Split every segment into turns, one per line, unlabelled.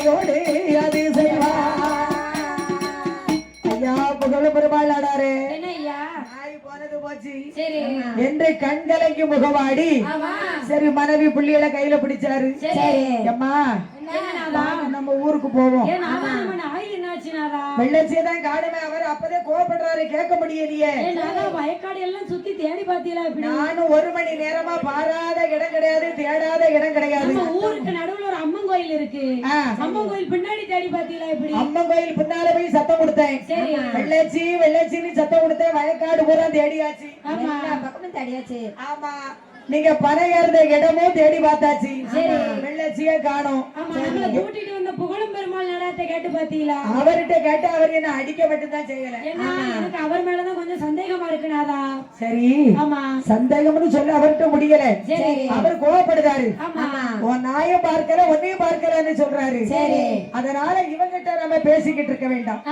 கோடி அது செய்வா ஐயா புகழ் பெருமாள் ஆடாரு என்று கண்கலைக்கு முகவாடி சரி மனைவி புள்ளிகளை கையில பிடிச்சாரு அம்மா நம்ம ஊருக்கு போவோம் வெள்ளச்சியதான் காணுமே அவர் அப்பதே கோவப்படுறாரு கேட்க முடியலையே
வயக்காடு எல்லாம் சுத்தி தேடி பாத்தீங்களா
நானும் 1 மணி நேரமா பாராத இடம் கிடையாது தேடாத இடம் கிடையாது
ஊருக்கு நடுவுல ஒரு அம்மன் கோயில் இருக்கு அம்மன் கோயில் பின்னாடி தேடி பாத்தீங்களா இப்படி
அம்மன் கோயில் பின்னால போய் சத்தம் கொடுத்தேன் வெள்ளச்சி வெள்ளச்சின்னு சத்தம் கொடுத்தேன் வயக்காடு பூரா தேடியாச்சு
பக்கமும் தேடியாச்சு
ஆமா நீங்க பணம் ஏறுத இடமும் தேடி பார்த்தாச்சு வெள்ளச்சிய காணோம்
கூட்டிட்டு வந்த புகழும் பெருமாள் நடத்தை கேட்டு பாத்தீங்களா
அவர்கிட்ட கேட்டு அவர் என்ன அடிக்க மட்டும்தான் செய்யல
எனக்கு அவர் மேலதான் கொஞ்சம் சந்தேகமா இருக்குனாதா
சரி
ஆமா
சந்தேகம்னு சொல்ல அவர்கிட்ட முடியல அவர் கோவப்படுதாரு உன் நாயம் பார்க்கல உன்னையும் பார்க்கலன்னு சொல்றாரு அதனால இவங்கிட்ட நம்ம பேசிக்கிட்டு இருக்க வேண்டாம்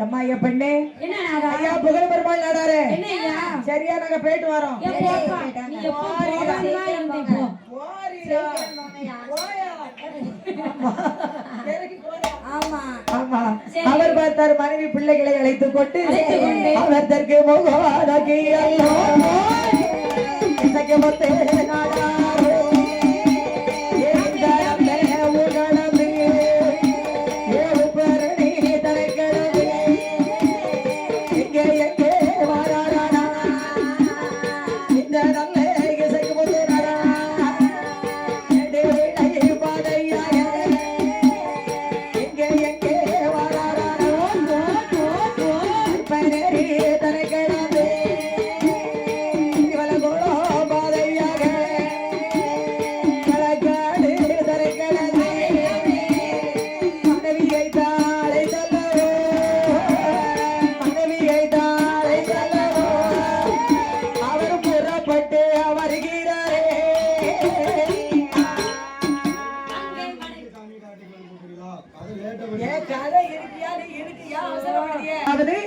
அம்மா ஐயா பெண்ணே ஐயா புகழ் பெருமாள் நாடாரு சரியா நாங்க போயிட்டு வரோம் அவர் பார்த்தார் மனைவி பிள்ளைகளை அழைத்துக் கொண்டு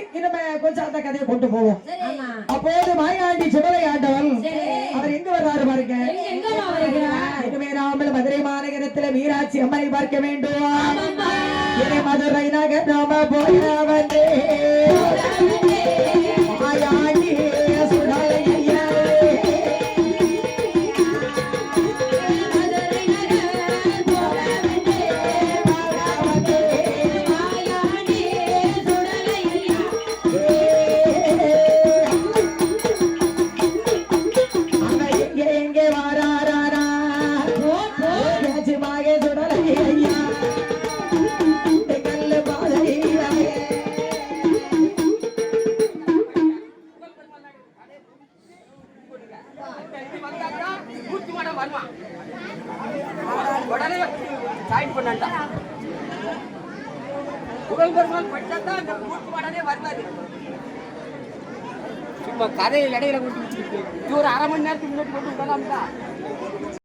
அவருக்கு கொஞ்சம் அந்த கதையை கொண்டு போவோம் அப்போது மாயாண்டி சுடலை ஆண்டவன் அவர் எங்க வர்றாரு பாருங்க இனிமே நாமல் மதுரை மாநகரத்துல மீனாட்சி அம்மனை பார்க்க வேண்டும் மதுரை நகர் நாம போய வந்து மாயாண்டி சுடலை
கதையில் இடையில கொண்டு ஒரு 1/2 மணி நேரத்துக்கு முன்னாடி கொண்டு விடலாம்டா.